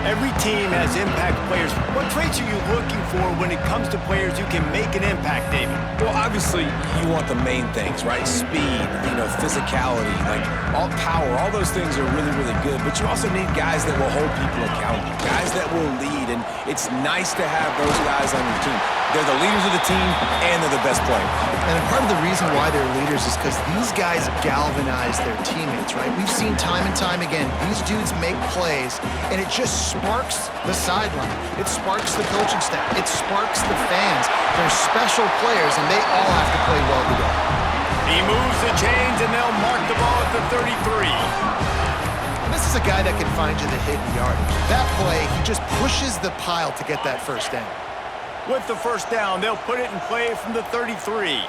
Every team has impact players. What traits are you looking for when it comes to players who can make an impact, David? Well, obviously, you want the main things, right? Speed, physicality, like all power, all those things are really, really good. But you also need guys that will hold people accountable, guys that will lead. And it's nice to have those guys on your team. They're the leaders of the team, and they're the best players. And part of the reason why they're leaders is because these guys galvanize their teammates, right? We've seen time and time again, these dudes make plays, and it just sparks the sideline. It sparks the coaching staff. It sparks the fans. They're special players, and they all have to play well together. He moves the chains, and they'll mark the ball at the 33. And this is a guy that can find you the hidden yardage. That play, he just pushes the pile to get that first down. With the first down, they'll put it in play from the 33.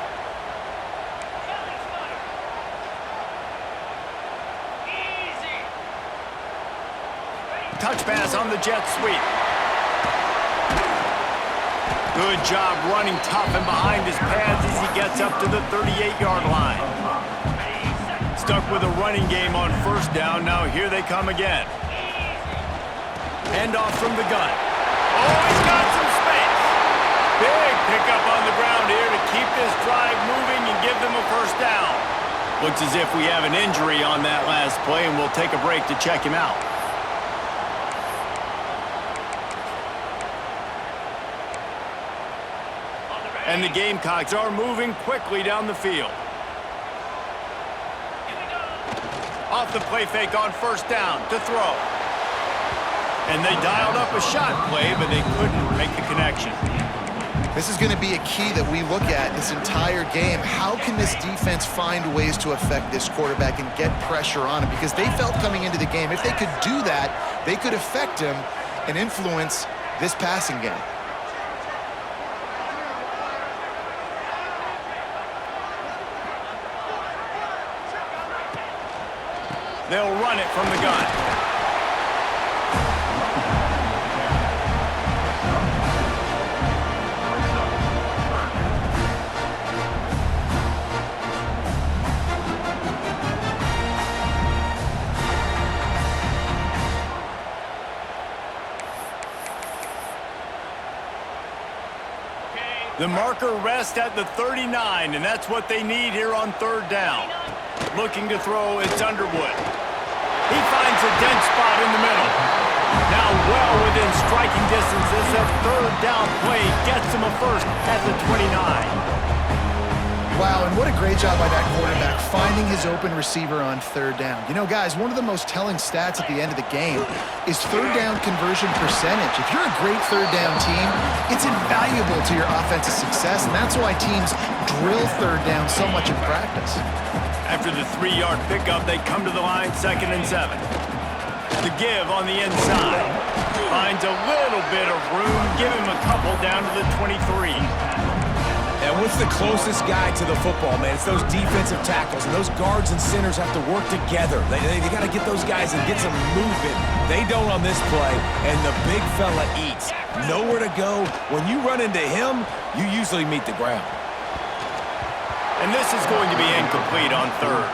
Touch pass on the jet sweep. Good job running tough and behind his pads as he gets up to the 38-yard line. Stuck with a running game on first down. Now here they come again. Handoff from the gun. Oh, he's got some space. Big pickup on the ground here to keep this drive moving and give them a first down. Looks as if we have an injury on that last play, and we'll take a break to check him out. And the Gamecocks are moving quickly down the field. Off the play fake on first down to throw. And they dialed up a shot play, but they couldn't make the connection. This is going to be a key that we look at this entire game. How can this defense find ways to affect this quarterback and get pressure on him? Because they felt coming into the game, if they could do that, they could affect him and influence this passing game. They'll run it from the gun. The marker rests at the 39, and that's what they need here on third down. Looking to throw, it's Underwood. He finds a dead spot in the middle. Now well within striking distance as that third down play gets him a first at the 29. Wow, and what a great job by that quarterback finding his open receiver on third down. You know, guys, one of the most telling stats at the end of the game is third down conversion percentage. If you're a great third down team, it's invaluable to your offensive success, and that's why teams drill third down so much in practice. After the 3-yard pickup, they come to the line, 2nd and 7. The give on the inside. Finds a little bit of room, give him a couple down to the 23. And what's the closest guy to the football, man? It's those defensive tackles, and those guards and centers have to work together. They got to get those guys and get some movement. They don't on this play, and the big fella eats. Nowhere to go. When you run into him, you usually meet the ground. And this is going to be incomplete on third.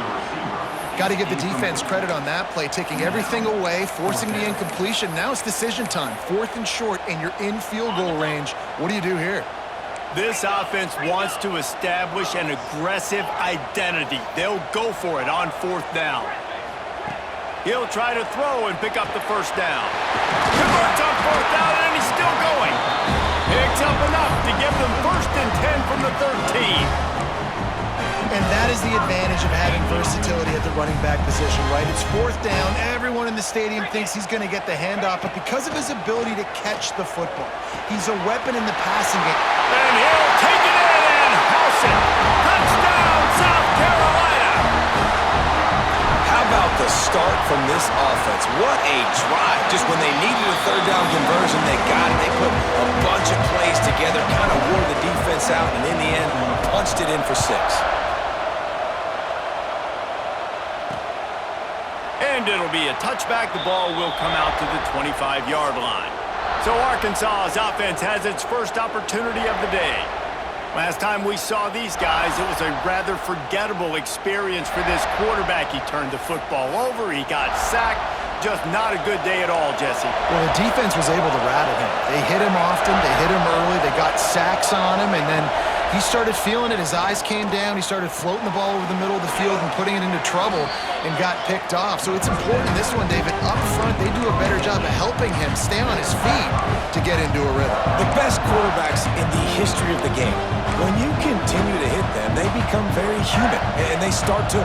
Got to give the defense credit on that play, taking everything away, forcing the incompletion. Now it's decision time. 4th and short, and you're in field goal range. What do you do here? This offense wants to establish an aggressive identity. They'll go for it on 4th down. He'll try to throw and pick up the first down. Converts on 4th down, and he's still going. Picks up enough to give them 1st and 10 from the 13. And that is the advantage of having versatility at the running back position, right? It's 4th down. Everyone in the stadium thinks he's going to get the handoff, but because of his ability to catch the football, he's a weapon in the passing game. And he'll take it in and house it. Touchdown, South Carolina. How about the start from this offense? What a drive. Just when they needed a third down conversion, they got it. They put a bunch of plays together, kind of wore the defense out, and in the end, punched it in for 6. And it'll be a touchback. The ball will come out to the 25-yard line. So Arkansas's offense has its first opportunity of the day. Last time we saw these guys, it was a rather forgettable experience for this quarterback. He turned the football over, he got sacked, just not a good day at all, Jesse. Well, the defense was able to rattle him. They hit him often, they hit him early, they got sacks on him, and then he started feeling it. His eyes came down. He started floating the ball over the middle of the field and putting it into trouble and got picked off. So it's important this one, David. Up front, they do a better job of helping him stay on his feet to get into a rhythm. The best quarterbacks in the history of the game, when you continue to hit them, they become very human, and they start to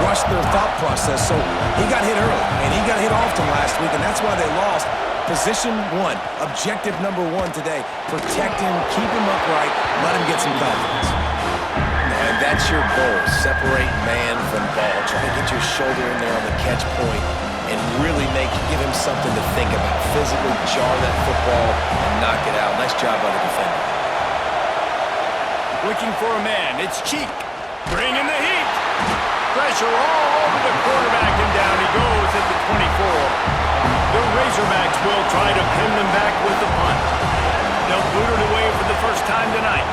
rush their thought process. So he got hit early, and he got hit often last week, and that's why they lost. Position one, objective number one today, protect him, keep him upright, let him get some confidence. And that's your goal, separate man from ball. Try to get your shoulder in there on the catch point and really give him something to think about. Physically jar that football and knock it out. Nice job by the defender. Looking for a man, it's Cheek. Bringing the heat. Pressure all over the quarterback, and down he goes at the 24. The Razorbacks will try to pin them back with the punt. They'll boot it away for the first time tonight.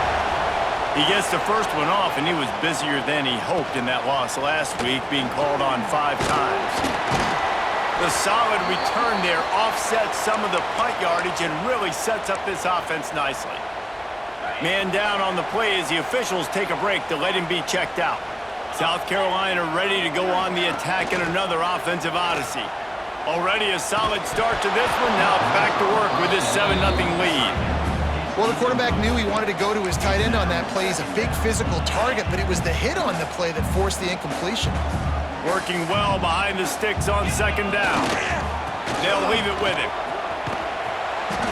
He gets the first one off, and he was busier than he hoped in that loss last week, being called on 5 times. The solid return there offsets some of the punt yardage and really sets up this offense nicely. Man down on the play as the officials take a break to let him be checked out. South Carolina ready to go on the attack in another offensive odyssey. Already a solid start to this one. Now back to work with this 7-0 lead. Well, the quarterback knew he wanted to go to his tight end on that play. He's a big physical target, but it was the hit on the play that forced the incompletion. Working well behind the sticks on second down. They'll leave it with him.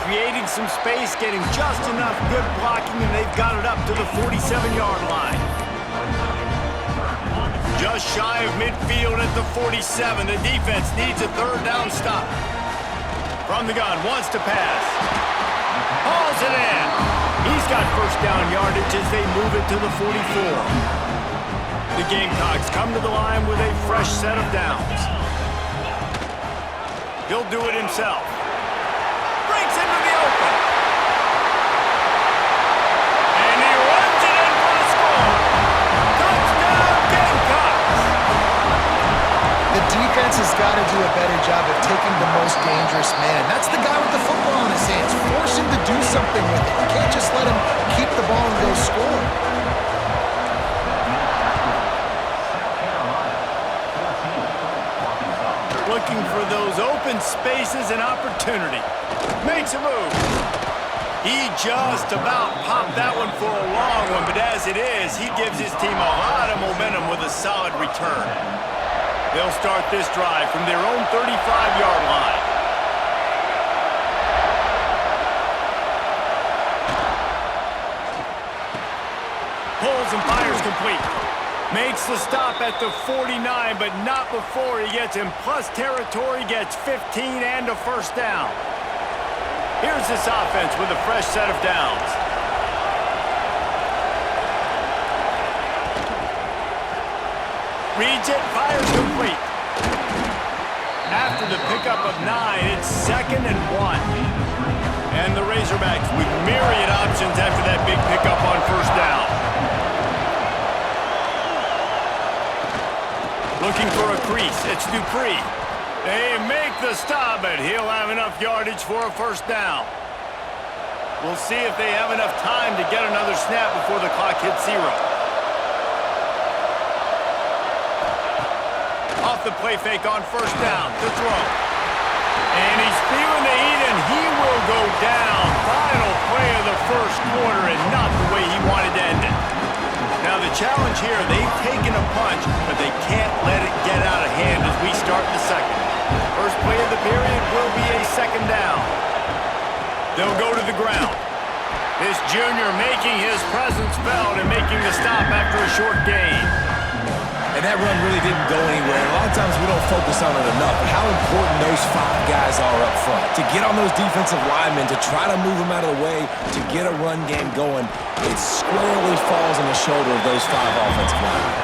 Creating some space, getting just enough good blocking, and they've got it up to the 47-yard line. Just shy of midfield at the 47. The defense needs a third down stop. From the gun, wants to pass. Hauls it in. He's got first down yardage as they move it to the 44. The Gamecocks come to the line with a fresh set of downs. He'll do it himself. Breaks into the open. And he runs it in for the score. Touchdown, Gamecocks. The defense has got to do a better job of taking the most dangerous man. That's the guy with the football in his hands. Force him to do something with it. You can't just let him keep the ball and go score. Looking for those open spaces and opportunity. Makes a move. He just about popped that one for a long one, but as it is, he gives his team a lot of momentum with a solid return. They'll start this drive from their own 35-yard line. Pulls and fires complete. Makes the stop at the 49, but not before he gets in plus territory, gets 15 and a first down. Here's this offense with a fresh set of downs. Reads it, fires complete. After the pickup of 9, it's 2nd and 1. And the Razorbacks with myriad options after that big pickup on first down. Looking for a crease, it's Dupree. They make the stop, but he'll have enough yardage for a first down. We'll see if they have enough time to get another snap before the clock hits 0. Off the play fake on first down to throw. And he's feeling the heat, and he will go down. Final play of the first quarter, and not the way he wanted to end it. Now the challenge here, they've taken a punch, but they can't let it get out of hand as we start the second. First play of the period will be a second down. They'll go to the ground. This junior making his presence felt and making the stop after a short gain. And that run really didn't go anywhere. A lot of times we don't focus on it enough, but how important those 5 guys are up front. To get on those defensive linemen, to try to move them out of the way, to get a run game going, it squarely falls on the shoulder of those 5 offensive linemen.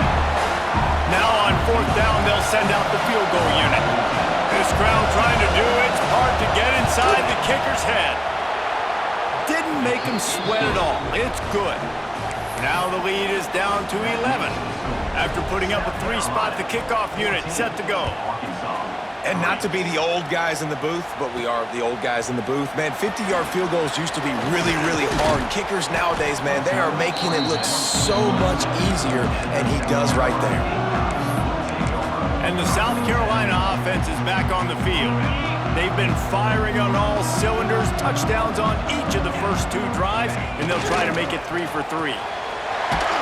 Now on fourth down, they'll send out the field goal unit. This crowd trying to do its part to get inside the kicker's head. Didn't make him sweat at all. It's good. Now the lead is down to 11. After putting up a 3-spot, the kickoff unit set to go. And not to be the old guys in the booth, but we are the old guys in the booth. Man, 50-yard field goals used to be really, really hard. Kickers nowadays, man, they are making it look so much easier, and he does right there. And the South Carolina offense is back on the field. They've been firing on all cylinders, touchdowns on each of the first 2 drives, and they'll try to make it 3 for 3.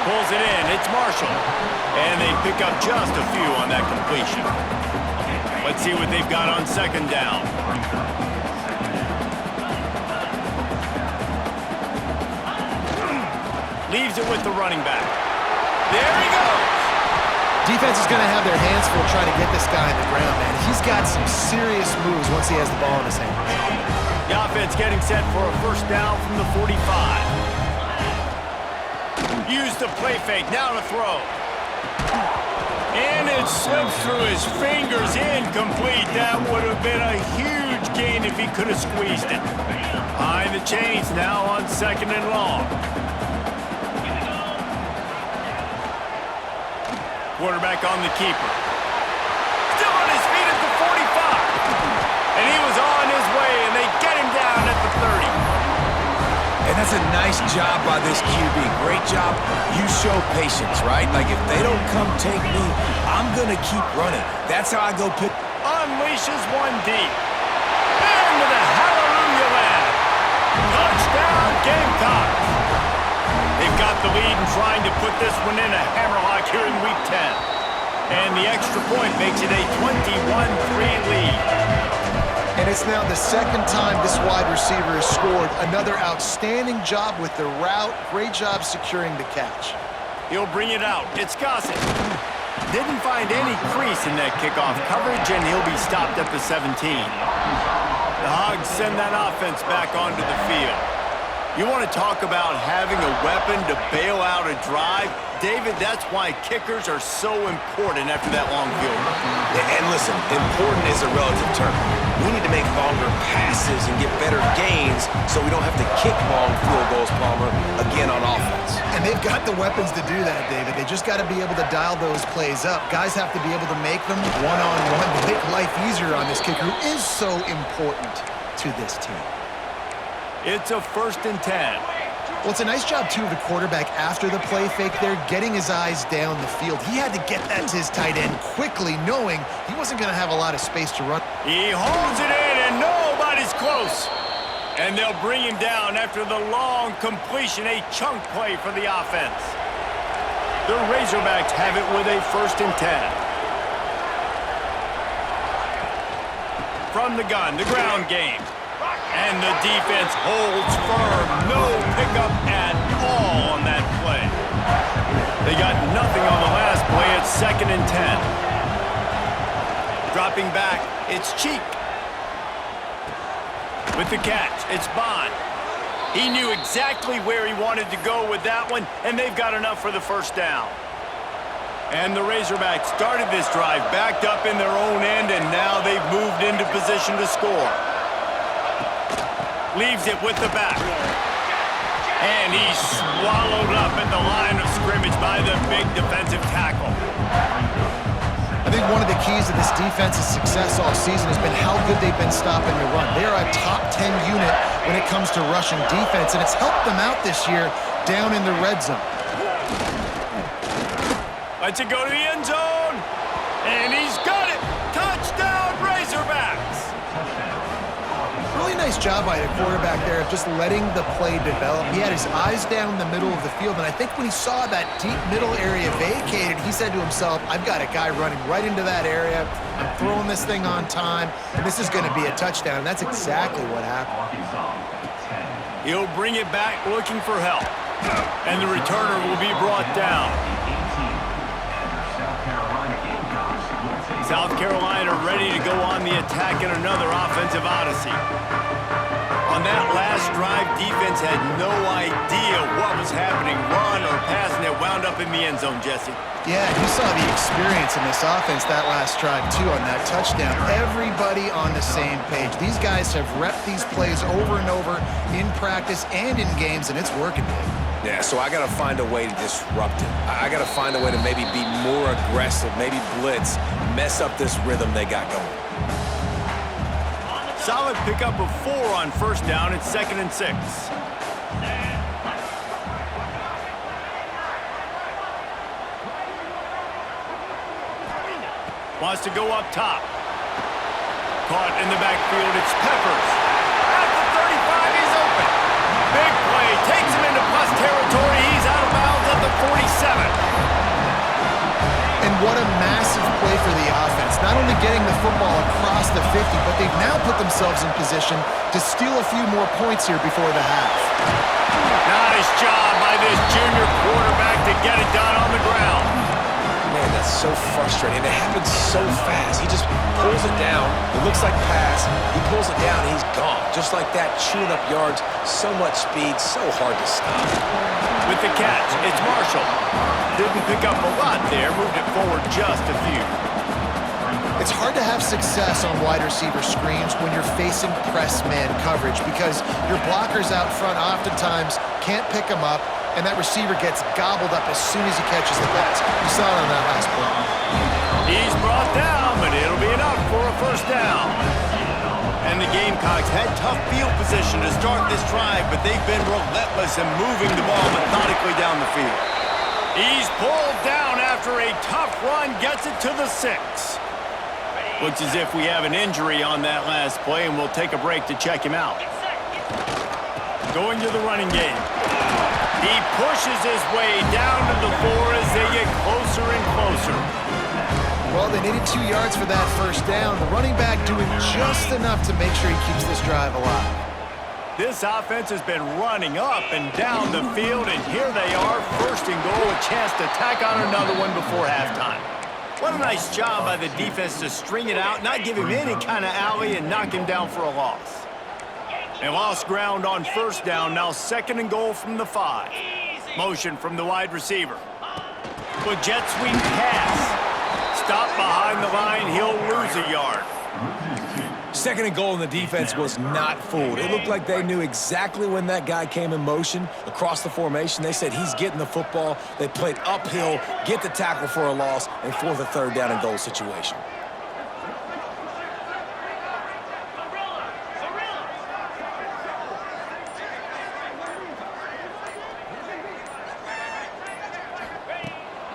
Pulls it in, it's Marshall. And they pick up just a few on that completion. Let's see what they've got on 2nd down. Leaves it with the running back. There he goes! Defense is going to have their hands full trying to get this guy on the ground, man. He's got some serious moves once he has the ball in his hands. The offense getting set for a 1st down from the 45. Use the play fake, now to throw. And it slips through his fingers, incomplete. That would have been a huge gain if he could have squeezed it. Behind the chains now on 2nd and long. Quarterback on the keeper. Still on his feet at the 45. And he was on his way, and they get him down at the 30. And that's a nice job by this QB. Great job. You show patience, right? Like, if they don't come take me, I'm going to keep running. That's how I go pick. Unleashes one deep. And with a hallelujah land. Touchdown, Gamecocks. They've got the lead and trying to put this one in a hammerlock here in Week 10. And the extra point makes it a 21-3 lead. And it's now the 2nd time this wide receiver has scored. Another outstanding job with the route. Great job securing the catch. He'll bring it out. It's Gossett. Didn't find any crease in that kickoff coverage, and he'll be stopped at the 17. The Hogs send that offense back onto the field. You want to talk about having a weapon to bail out a drive? David, that's why kickers are so important after that long field goal. And listen, important is a relative term. We need to make longer passes and get better gains so we don't have to kick long field goals, Palmer, again on offense. And they've got the weapons to do that, David. They just got to be able to dial those plays up. Guys have to be able to make them one-on-one to make life easier on this kicker who is so important to this team. It's a 1st and 10. Well, it's a nice job, too, of the quarterback after the play fake there, getting his eyes down the field. He had to get that to his tight end quickly, knowing he wasn't going to have a lot of space to run. He holds it in, and nobody's close. And they'll bring him down after the long completion, a chunk play for the offense. The Razorbacks have it with a 1st and 10. From the gun, the ground game. And the defense holds firm. No pickup at all on that play. They got nothing on the last play. It's 2nd and 10. Dropping back, it's Cheek. With the catch, it's Bond. He knew exactly where he wanted to go with that one, and they've got enough for the 1st down. And the Razorbacks started this drive backed up in their own end, and now they've moved into position to score. Leaves it with the back. And he's swallowed up at the line of scrimmage by the big defensive tackle. I think one of the keys to this defense's success all season has been how good they've been stopping the run. They are a top 10 unit when it comes to rushing defense, and it's helped them out this year down in the red zone. Lets it go to the end zone. And he's got it. Touchdown, Razorbacks. Really nice job by the quarterback there of just letting the play develop. He had his eyes down the middle of the field, and I think when he saw that deep middle area vacated, he said to himself, I've got a guy running right into that area. I'm throwing this thing on time, and this is going to be a touchdown. And that's exactly what happened. He'll bring it back looking for help. And the returner will be brought down. South Carolina ready to go on the attack in another offensive odyssey. On that last drive, defense had no idea what was happening. Run or pass, and it wound up in the end zone, Jesse. Yeah, you saw the experience in this offense that last drive, too, on that touchdown. Everybody on the same page. These guys have repped these plays over and over in practice and in games, and it's working, Dave. Yeah, so I got to find a way to disrupt it. I got to find a way to maybe be more aggressive, maybe blitz, mess up this rhythm they got going. solid pickup of 4 on first down. It's 2nd and 6. Wants to go up top. Caught in the backfield, it's Peppers. At the 35, he's open. Big play, takes him into plus territory. He's out of bounds at the 47. And what a massive play for the offense. Not only getting the football across the 50, but they've now put themselves in position to steal a few more points here before the half. Nice job by this junior quarterback to get it done on the ground. Man, that's so frustrating. It happens so fast. He just pulls it down. It looks like pass. He pulls it down, and he's gone. Just like that, chewing up yards. So much speed, so hard to stop. With the catch, it's Marshall. Didn't pick up a lot there. Moved it forward just a few. It's hard to have success on wide receiver screens when you're facing press man coverage because your blockers out front oftentimes can't pick them up, and that receiver gets gobbled up as soon as he catches the pass. You saw it on that last play. He's brought down, but it'll be enough for a first down. And the Gamecocks had tough field position to start this drive, but they've been relentless in moving the ball methodically down the field. He's pulled down after a tough run, gets it to the 6. Looks as if we have an injury on that last play, and we'll take a break to check him out. Going to the running game. He pushes his way down to the 4 as they get closer and closer. Well, they needed 2 yards for that first down. The running back doing just enough to make sure he keeps this drive alive. This offense has been running up and down the field, and here they are, 1st and goal, a chance to tack on another one before halftime. What a nice job by the defense to string it out, not give him any kind of alley, and knock him down for a loss. They lost ground on first down, now 2nd and goal from the 5. Motion from the wide receiver. With jet sweep pass. Stop behind the line, he'll lose a yard. 2nd and goal, and the defense was not fooled. It looked like they knew exactly when that guy came in motion across the formation. They said he's getting the football. They played uphill, get the tackle for a loss, and force a 3rd down and goal situation.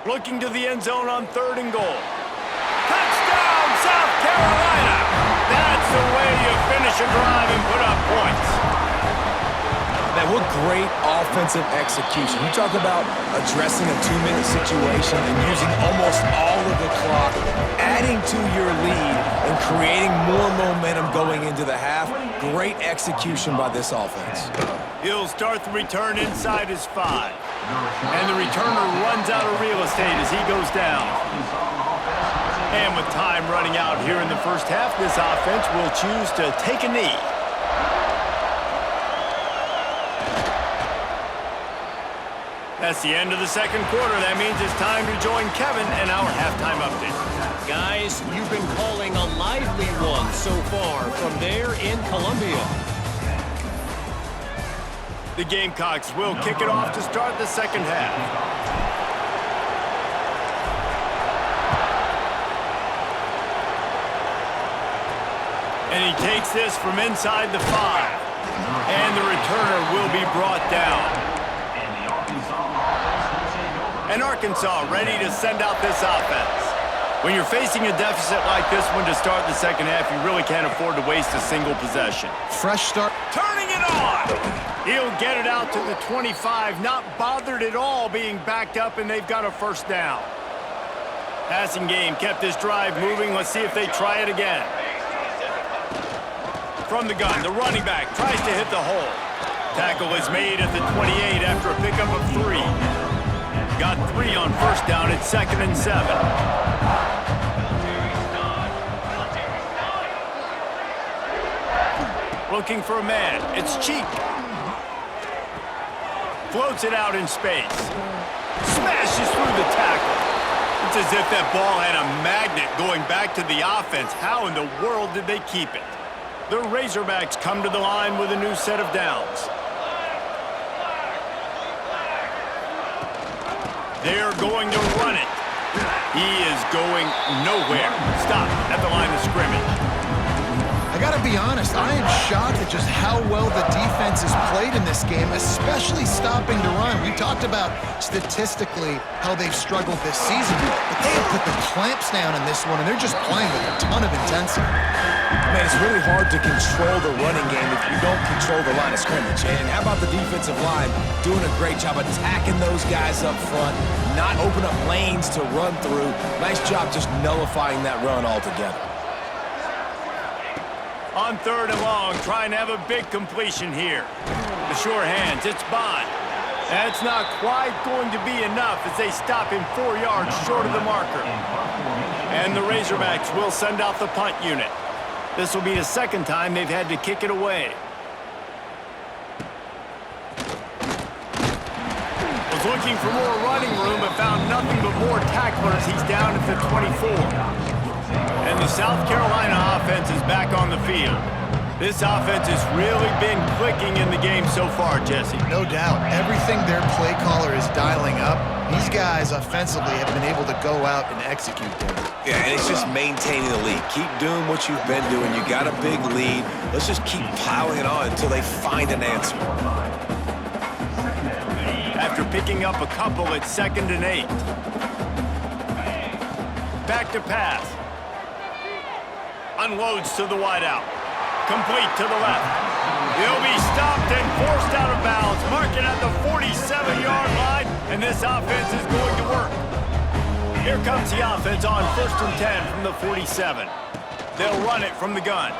Looking to the end zone on 3rd and goal. Touchdown, South Carolina! That's the way you finish a drive and put up points. Man, what great offensive execution. You talk about addressing a 2-minute situation and using almost all of the clock, adding to your lead and creating more momentum going into the half. Great execution by this offense. He'll start the return inside his 5. And the returner runs out of real estate as he goes down. And with time running out here in the first half, this offense will choose to take a knee. That's the end of the 2nd quarter. That means it's time to join Kevin and our halftime update. Guys, you've been calling a lively one so far from there in Columbia. The Gamecocks will kick it off to start the 2nd half. And he takes this from inside the 5. And the returner will be brought down. And Arkansas ready to send out this offense. When you're facing a deficit like this one to start the 2nd half, you really can't afford to waste a single possession. Fresh start. Turning it on! He'll get it out to the 25, not bothered at all being backed up, and they've got a first down. Passing game kept this drive moving. Let's see if they try it again. From the gun, the running back tries to hit the hole. Tackle is made at the 28 after a pickup of 3. Got 3 on first down. It's 2nd and 7. Looking for a man. It's Cheek. Floats it out in space. Smashes through the tackle. It's as if that ball had a magnet going back to the offense. How in the world did they keep it? The Razorbacks come to the line with a new set of downs. They're going to run it. He is going nowhere. Stop at the line of scrimmage. I got to be honest, I am shocked at just how well the defense has played in this game, especially stopping the run. We talked about statistically how they've struggled this season, but they have put the clamps down in this one, and they're just playing with a ton of intensity. Man, it's really hard to control the running game if you don't control the line of scrimmage. And how about the defensive line doing a great job attacking those guys up front, not open up lanes to run through. Nice job just nullifying that run altogether. On 3rd and long, trying to have a big completion here. The sure hands, it's Bond. That's not quite going to be enough as they stop him 4 yards short of the marker. And the Razorbacks will send out the punt unit. This will be the second time they've had to kick it away. Was looking for more running room, but found nothing but more tacklers. He's down at the 24. And the South Carolina offense is back on the field. This offense has really been clicking in the game so far, Jesse. No doubt. Everything their play caller is dialing up, these guys offensively have been able to go out and execute them. Yeah, and it's just maintaining the lead. Keep doing what you've been doing. You got a big lead. Let's just keep piling it on until they find an answer. After picking up a couple, it's 2nd and 8. Back to pass. Unloads to the wideout. Complete to the left. He'll be stopped and forced out of bounds. Marking at the 47-yard line, and this offense is going to work. Here comes the offense on 1st and 10 from the 47. They'll run it from the gun.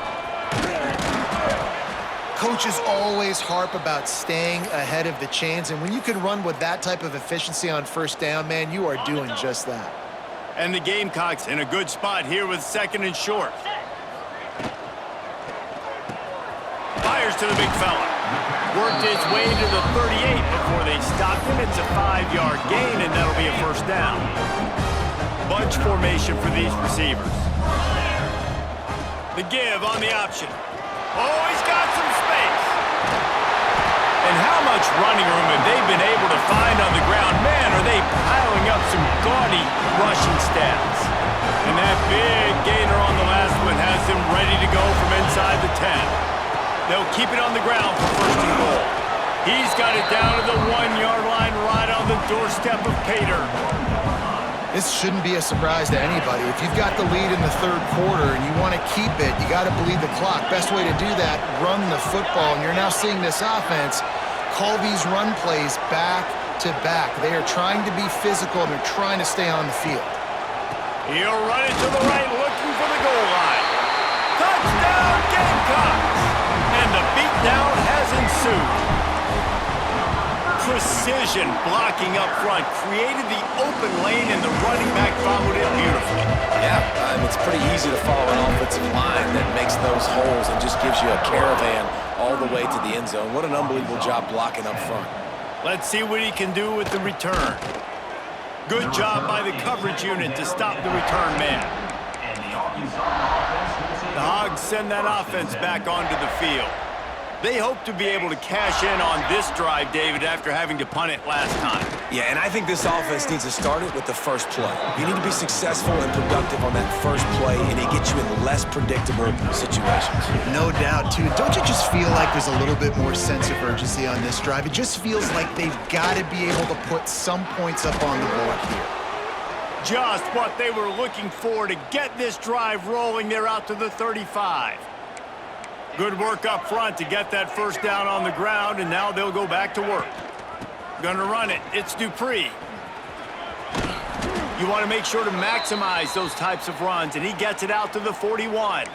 Coaches always harp about staying ahead of the chains, and when you can run with that type of efficiency on 1st down, man, you are doing just that. And the Gamecocks in a good spot here with 2nd and short. Fires to the big fella. Worked its way to the 38 before they stopped him. It's a 5-yard gain, and that'll be a 1st down. Bunch formation for these receivers. The give on the option. Oh, he's got some space. And how much running room have they been able to find on the ground? Man, are they piling up some gaudy rushing stats. And that big gainer on the last one has them ready to go from inside the 10. They'll keep it on the ground for 1st and goal. He's got it down to the 1-yard line right on the doorstep of Pater. This shouldn't be a surprise to anybody. If you've got the lead in the 3rd quarter and you want to keep it, you got to bleed the clock. Best way to do that, run the football. And you're now seeing this offense call these run plays back to back. They are trying to be physical, and they're trying to stay on the field. He'll run it to the right, looking for the goal line. Touchdown, Gamecocks! And the beatdown has ensued. Precision blocking up front created the open lane, and the running back followed it beautifully. Yeah, it's pretty easy to follow an offensive line that makes those holes and just gives you a caravan all the way to the end zone. What an unbelievable job blocking up front. Let's see what he can do with the return. Good job by the coverage unit to stop the return man. The Hogs send that offense back onto the field. They hope to be able to cash in on this drive, David, after having to punt it last time. Yeah, and I think this offense needs to start it with the first play. You need to be successful and productive on that first play, and it gets you in less predictable situations. No doubt, too. Don't you just feel like there's a little bit more sense of urgency on this drive? It just feels like they've got to be able to put some points up on the board here. Just what they were looking for to get this drive rolling. They're out to the 35. Good work up front to get that 1st down on the ground, and now they'll go back to work. Gonna run it. It's Dupree. You want to make sure to maximize those types of runs, and he gets it out to the 41.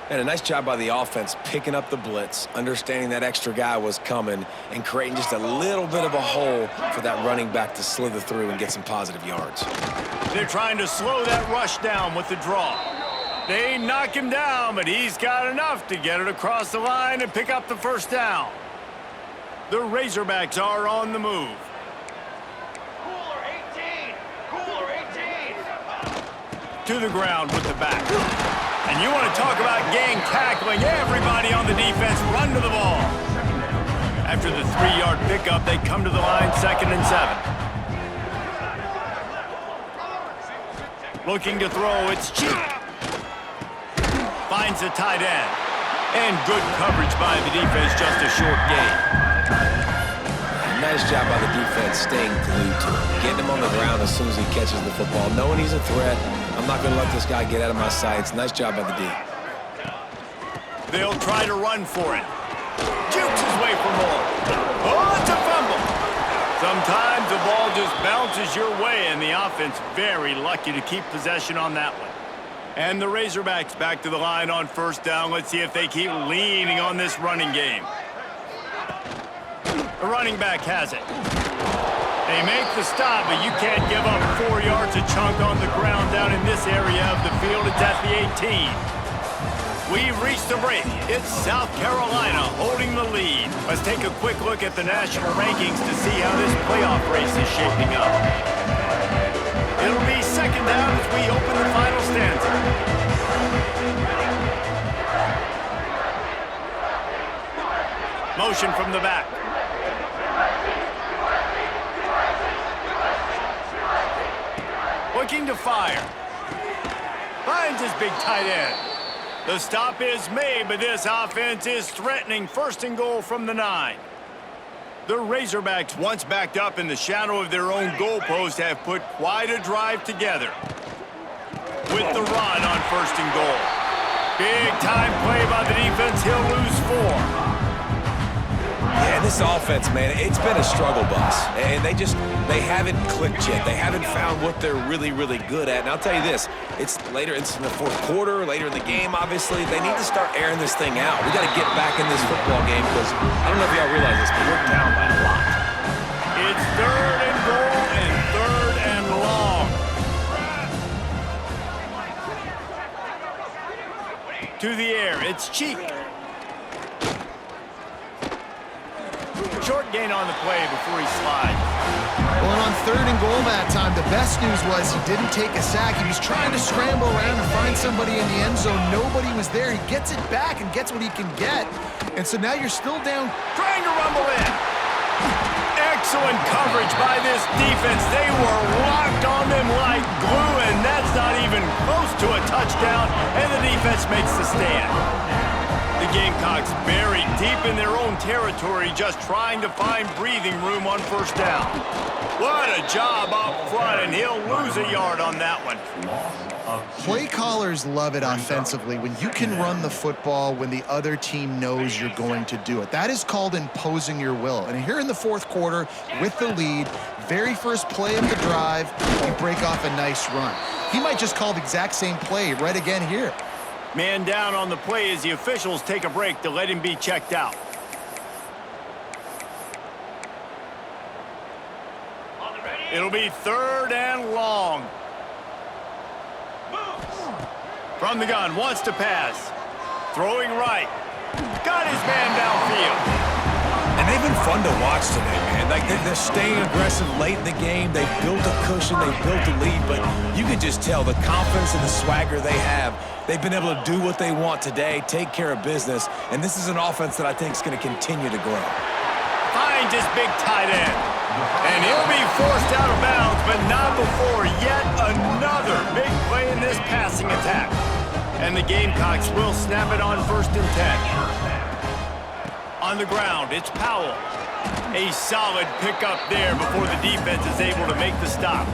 And a nice job by the offense picking up the blitz, understanding that extra guy was coming, and creating just a little bit of a hole for that running back to slither through and get some positive yards. They're trying to slow that rush down with the draw. They knock him down, but he's got enough to get it across the line and pick up the 1st down. The Razorbacks are on the move. Cooler 18! Cooler 18! To the ground with the back. And you want to talk about gang tackling. Everybody on the defense run to the ball. After the 3-yard pickup, they come to the line 2nd and 7. Looking to throw, it's Cheek. Finds the tight end. And good coverage by the defense, just a short gain. Nice job by the defense staying glued to him. Getting him on the ground as soon as he catches the football. Knowing he's a threat, I'm not going to let this guy get out of my sights. Nice job by the D. They'll try to run for it. Jukes his way for more. Oh, it's a fumble. Sometimes the ball just bounces your way, and the offense very lucky to keep possession on that one. And the Razorbacks back to the line on first down. Let's see if they keep leaning on this running game. The running back has it. They make the stop, but you can't give up 4 yards a chunk on the ground down in this area of the field. It's at the 18. We've reached the break. It's South Carolina holding the lead. Let's take a quick look at the national rankings to see how this playoff race is shaping up. It'll be second down as we open the final stanza. Motion from the back. Looking to fire. Finds his big tight end. The stop is made, but this offense is threatening. First and goal from the 9. The Razorbacks, once backed up in the shadow of their own goalpost, have put quite a drive together. With the run on first and goal. Big time play by the defense. He'll lose 4. Yeah, this offense, man, it's been a struggle bus. And they haven't clicked yet. They haven't found what they're really, really good at. And I'll tell you this, it's in the fourth quarter, later in the game, obviously. They need to start airing this thing out. We got to get back in this football game because I don't know if y'all realize this, but we're down by a lot. It's third and goal and third and long. To the air, it's Cheek. Short gain on the play before he slides. Well, and on third and goal that time, the best news was he didn't take a sack. He was trying to scramble around and find somebody in the end zone. Nobody was there. He gets it back and gets what he can get. And so now you're still down. Trying to rumble in. Excellent coverage by this defense. They were locked on them like glue, and that's not even close to a touchdown, and the defense makes the stand. The Gamecocks buried deep in their own territory, just trying to find breathing room on first down. What a job up front, and he'll lose a yard on that one. Play callers love it offensively when you can run the football when the other team knows you're going to do it. That is called imposing your will. And here in the fourth quarter, with the lead, very first play of the drive, you break off a nice run. He might just call the exact same play right again here. Man down on the play as the officials take a break to let him be checked out. It'll be third and long. From the gun, wants to pass. Throwing right. Got his man downfield. And they've been fun to watch today, man. Like, they're staying aggressive late in the game. They've built a cushion. They've built a lead. But you can just tell the confidence and the swagger they have. They've been able to do what they want today, take care of business. And this is an offense that I think is going to continue to grow. Finds his big tight end. And he'll be forced out of bounds, but not before yet another big play in this passing attack. And the Gamecocks will snap it on first and 10. On the ground, it's Powell. A solid pickup there before the defense is able to make the stop.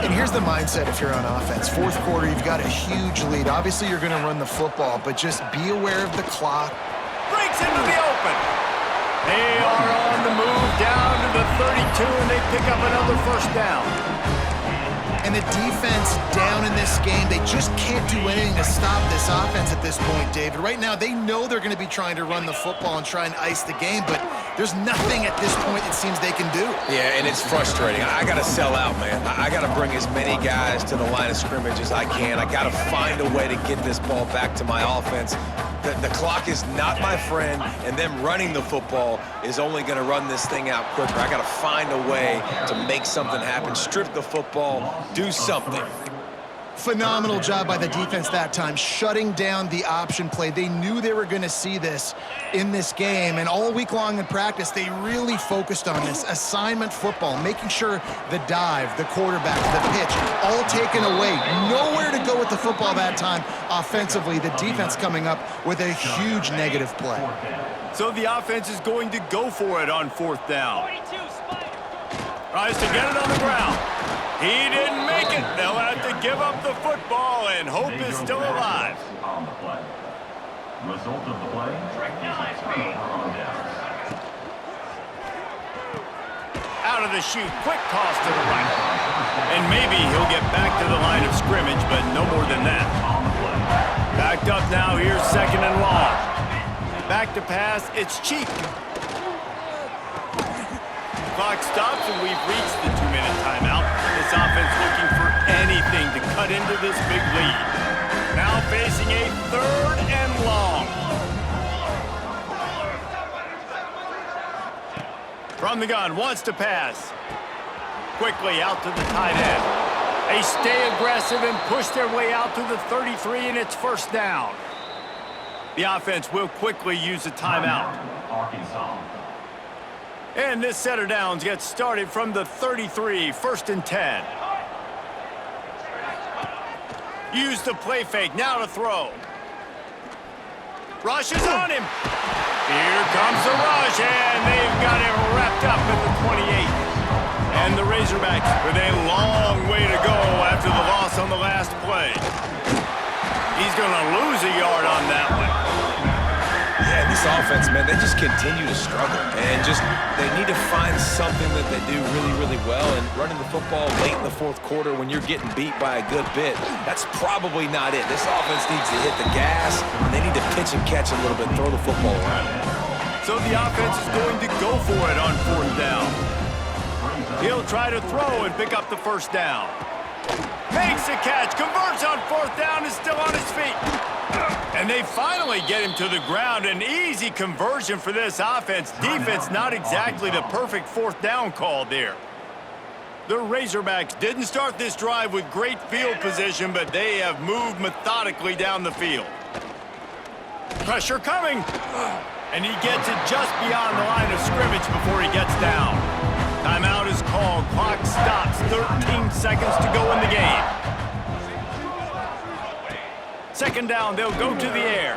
And here's the mindset if you're on offense. Fourth quarter, you've got a huge lead. Obviously, you're going to run the football, but just be aware of the clock. Breaks into the open. They are on the move down to the 32, and they pick up another first down. And the defense down in this game, they just can't do anything to stop this offense at this point, David. Right now, they know they're going to be trying to run the football and try and ice the game, but there's nothing at this point it seems they can do. Yeah, and it's frustrating. I got to sell out, man. I got to bring as many guys to the line of scrimmage as I can. I got to find a way to get this ball back to my offense. The clock is not my friend, and them running the football is only going to run this thing out quicker. I got to find a way to make something happen, strip the football, do something. Phenomenal job by the defense that time, shutting down the option play. They knew they were going to see this in this game, and all week long in practice, they really focused on this assignment football, making sure the dive, the quarterback, the pitch, all taken away. Nowhere to go with the football that time offensively. The defense coming up with a huge negative play. So the offense is going to go for it on 4th down. Tries to get it on the ground. He didn't make it. They'll have to give up the football, and hope is still alive. Result of the play on down. Out of the chute, quick toss to the right. And maybe he'll get back to the line of scrimmage, but no more than that. Backed up now, here's 2nd and long. Back to pass, it's cheap. Clock stops, and we've reached the 2-minute timeout. This offense looking for anything to cut into this big lead. Now facing a 3rd and long. From the gun, wants to pass. Quickly out to the tight end. They stay aggressive and push their way out to the 33, and it's 1st down. The offense will quickly use a timeout. Arkansas. And this set of downs gets started from the 33, 1st and 10. Use the play fake, now to throw. Rush is on him. Here comes the rush, and they've got it wrapped up at the 28. And the Razorbacks with a long way to go after the loss on the last play. He's going to lose a yard on that one. Yeah, this offense, man, they just continue to struggle. And they need to find something that they do really, really well. And running the football late in the 4th quarter when you're getting beat by a good bit, that's probably not it. This offense needs to hit the gas, and they need to pitch and catch a little bit, throw the football around. So the offense is going to go for it on 4th down. He'll try to throw and pick up the 1st down. Makes a catch, converts on 4th down, is still on his feet. And they finally get him to the ground. An easy conversion for this offense. Defense not exactly the perfect 4th down call there. The Razorbacks didn't start this drive with great field position, but they have moved methodically down the field. Pressure coming. And he gets it just beyond the line of scrimmage before he gets down. Timeout is called. Clock stops. 13 seconds to go in the game. 2nd down, they'll go to the air.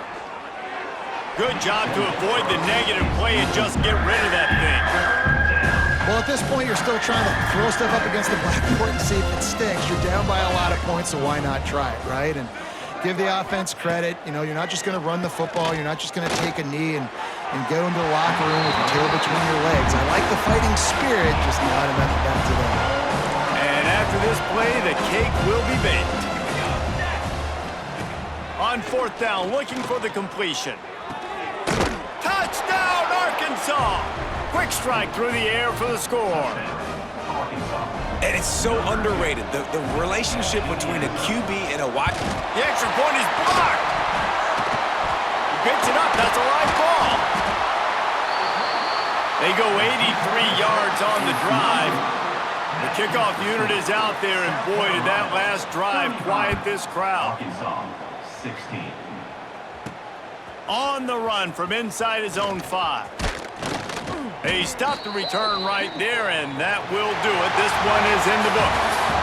Good job to avoid the negative play and just get rid of that thing. Well, at this point, you're still trying to throw stuff up against the blackboard and see if it sticks. You're down by a lot of points, so why not try it, right? And give the offense credit. You know, you're not just going to run the football. You're not just going to take a knee and go into the locker room with your tail between your legs. I like the fighting spirit, just not enough of that today. And after this play, the cake will be baked. On 4th down, looking for the completion. Touchdown, Arkansas! Quick strike through the air for the score. And it's so underrated, the relationship between a QB and a wide. The extra point is blocked. He picks it up. That's a live ball. They go 83 yards on the drive. The kickoff unit is out there, and boy, did that last drive quiet this crowd. Arkansas, 16. On the run from inside his own 5. He stopped the return right there, and that will do it. This one is in the books.